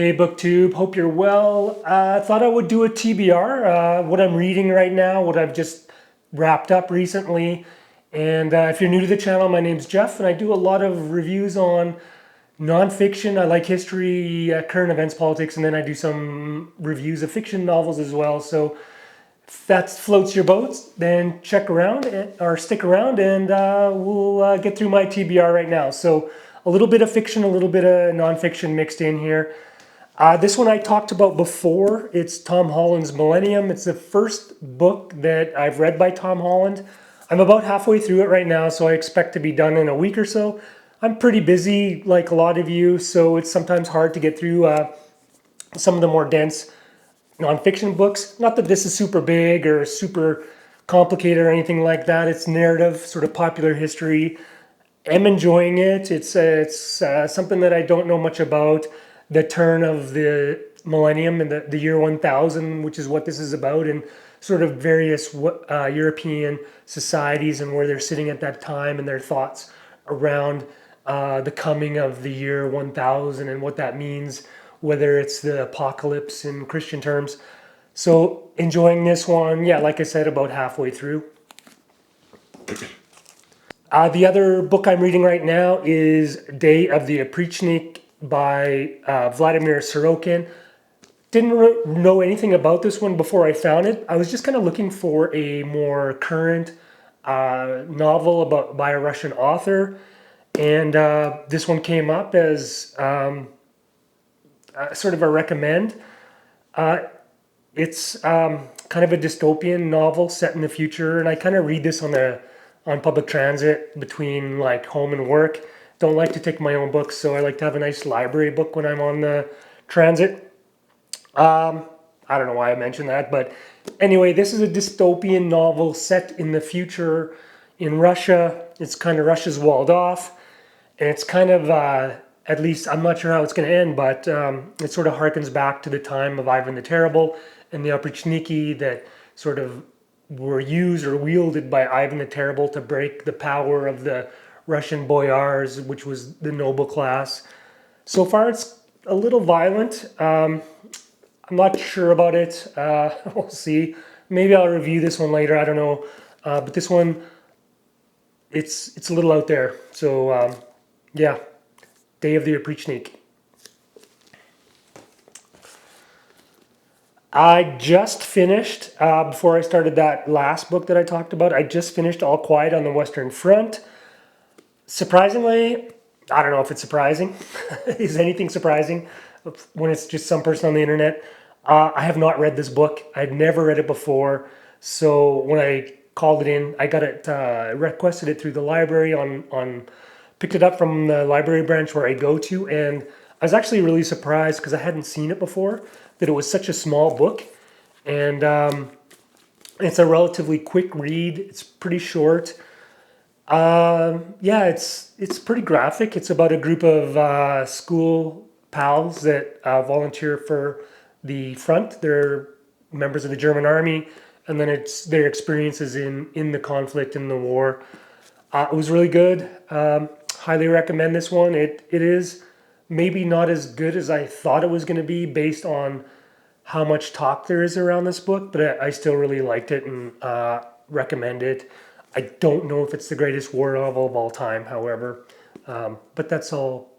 Hey booktube, hope you're well. Thought I would do a TBR, what I'm reading right now, what I've just wrapped up recently. And if you're new to the channel, my name's Jeff, and I do a lot of reviews on nonfiction. I like history, current events, politics, and then I do some reviews of fiction novels as well. So if that floats your boat, then check around or stick around, and we'll get through my TBR right now. So a little bit of fiction, a little bit of nonfiction mixed in here. This one I talked about before. It's Tom Holland's Millennium. It's the first book that I've read by Tom Holland. I'm about halfway through it right now, so I expect to be done in a week or so. I'm pretty busy, like a lot of you, so it's sometimes hard to get through some of the more dense nonfiction books. Not that this is super big or super complicated or anything like that. It's narrative, sort of popular history. I'm enjoying it. It's something that I don't know much about. The turn of the millennium and the year 1000, which is what this is about, and sort of various European societies and where they're sitting at that time and their thoughts around the coming of the year 1000 and what that means, whether it's the apocalypse in Christian terms. So enjoying this one. Yeah, like I said, about halfway through. The other book I'm reading right now is Day of the Oprichnik by Vladimir Sorokin. Didn't know anything about this one before I found it. I was just kind of looking for a more current novel by a Russian author, and this one came up as sort of a recommend. It's kind of a dystopian novel set in the future, and I kind of read this on public transit between like home and work. Don't like to take my own books, so I like to have a nice library book when I'm on the transit. I don't know why I mentioned that, but anyway, this is a dystopian novel set in the future in Russia. It's kind of Russia's walled off, and it's kind of, at least I'm not sure how it's going to end, but it sort of harkens back to the time of Ivan the Terrible and the Oprichniki that sort of were used or wielded by Ivan the Terrible to break the power of the Russian boyars, which was the noble class. So far, it's a little violent. I'm not sure about it. We'll see. Maybe I'll review this one later. I don't know. But this one, it's a little out there. So yeah, Day of the Oprichnik. I just finished, before I started that last book that I talked about, I just finished All Quiet on the Western Front. Surprisingly, I don't know if it's surprising. Is anything surprising when it's just some person on the internet? I have not read this book. I'd never read it before. So when I called it in, I got it, requested it through the library picked it up from the library branch where I go to, and I was actually really surprised because I hadn't seen it before, that it was such a small book. And it's a relatively quick read. It's pretty short. Yeah, it's pretty graphic. It's about a group of school pals that volunteer for the front. They're members of the German army, and then it's their experiences in the conflict, in the war. It was really good. Highly recommend this one. It is maybe not as good as I thought it was going to be based on how much talk there is around this book, but I still really liked it and recommend it. I don't know if it's the greatest war novel of all time, however, but that's all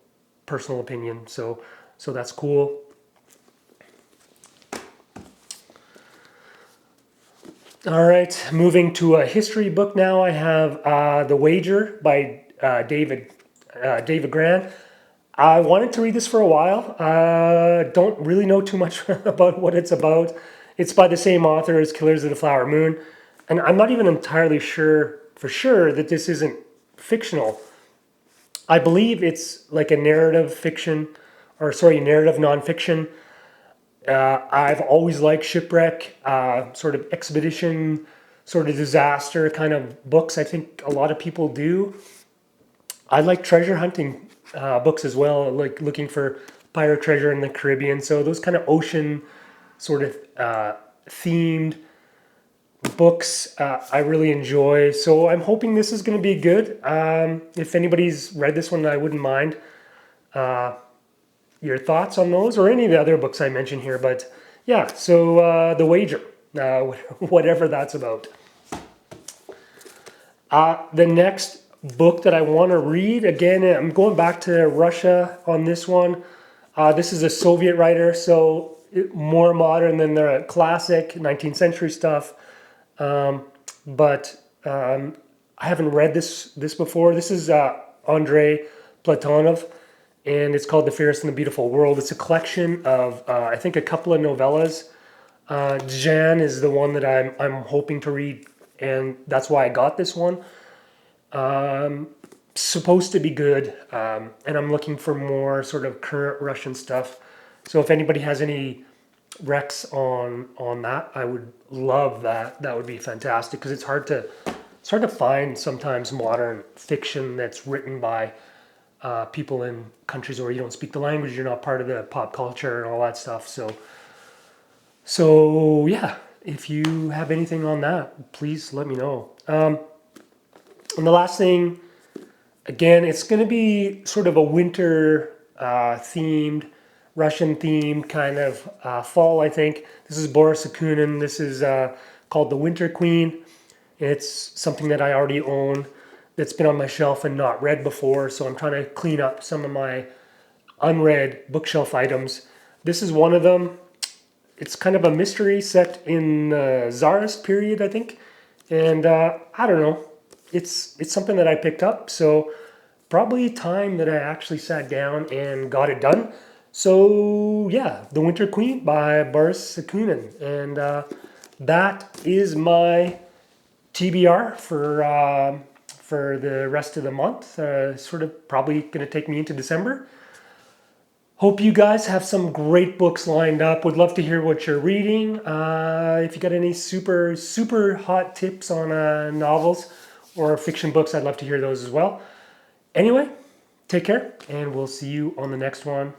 personal opinion, so that's cool. All right, moving to a history book now. I have The Wager by David Gran. I wanted to read this for a while. Don't really know too much about what it's about. It's by the same author as Killers of the Flower Moon, and I'm not even entirely sure for sure that this isn't fictional. I believe it's like a narrative fiction, or sorry, narrative nonfiction. I've always liked shipwreck, sort of expedition, sort of disaster kind of books. I think a lot of people do. I like treasure hunting books as well, like looking for pirate treasure in the Caribbean. So those kind of ocean sort of themed books I really enjoy. So I'm hoping this is going to be good. If anybody's read this one, I wouldn't mind your thoughts on those or any of the other books I mentioned here. But yeah, so The Wager, whatever that's about. The next book that I want to read, again, I'm going back to Russia on this one. This is a Soviet writer, so more modern than the classic 19th century stuff. But I haven't read this before. This is Andrei Platonov, and it's called The Fairest and the Beautiful World. It's a collection of, I think, a couple of novellas. Jan is the one that I'm hoping to read, and that's why I got this one. Supposed to be good, and I'm looking for more sort of current Russian stuff. So if anybody has any recs on that, I would love that. That would be fantastic, because it's hard to find sometimes modern fiction that's written by people in countries where you don't speak the language, you're not part of the pop culture and all that stuff. So yeah, if you have anything on that, please let me know. And the last thing, again, it's going to be sort of a winter themed, Russian themed kind of fall, I think. This is Boris Akunin. This is called The Winter Queen. It's something that I already own that's been on my shelf and not read before, so I'm trying to clean up some of my unread bookshelf items. This is one of them. It's kind of a mystery set in the Tsarist period, I think. And I don't know. It's something that I picked up, so probably time that I actually sat down and got it done. So yeah, The Winter Queen by Boris Akunin, and that is my TBR for the rest of the month. Sort of probably going to take me into December. Hope you guys have some great books lined up. Would love to hear what you're reading. If you got any super hot tips on novels or fiction books, I'd love to hear those as well. Anyway, take care, and we'll see you on the next one.